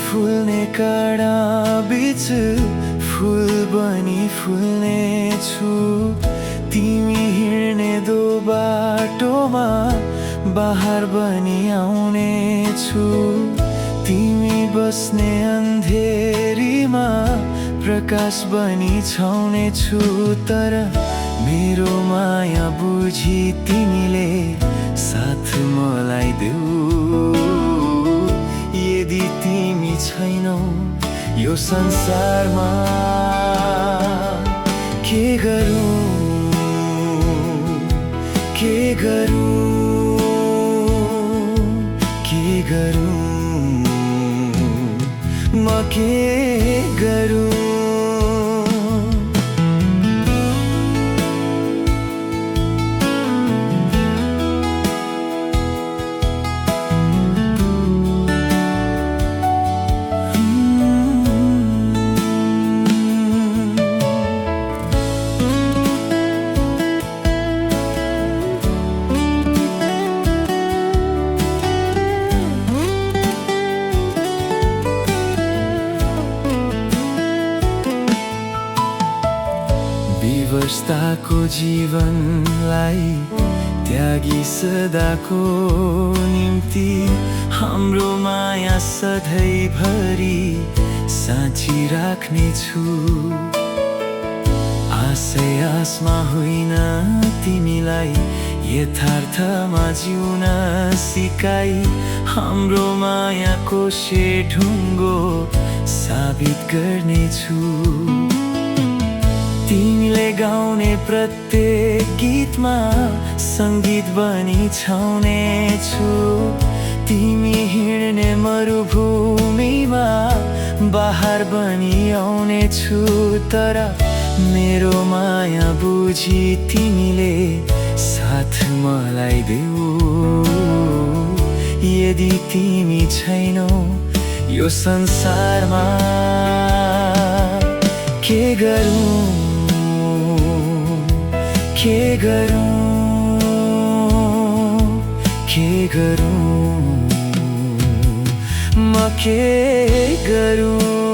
फुल्ने काँडा बीच फुल बनी फुल्ने छु। तिमी हिँड्ने दो बाटोमा बहार बनी आउने छु। तिमी बस्ने अन्धेरीमा प्रकाश बनी छाउने छु। तर मेरो माया बुझी तिमीले साथ मलाई देऊ। यदि तिमी छैनौ यो संसारमा के गरौँ, के गरौँ, के गरौँ, म के गरौँ। विवशताको जीवनलाई त्यागी सदाको निम्ति हाम्रो माया सधैँभरि साँची राख्नेछु। आशय आसमा होइन तिमीलाई यथार्थमा जिउन सिकाई हाम्रो मायाको ढुङ्गो साबित गर्नेछु। तिमीले गाउने प्रत्येक गीतमा सङ्गीत बनी छाउने छु। तिमी हिँड्ने मरुभूमिमा बहार बनी आउने छु। तर मेरो माया बुझी तिमीले साथ मलाई देऊ। यदि तिमी छैनौ यो संसारमा के गरौँ, के गरौँ, के गरौँ, म के गरौँ।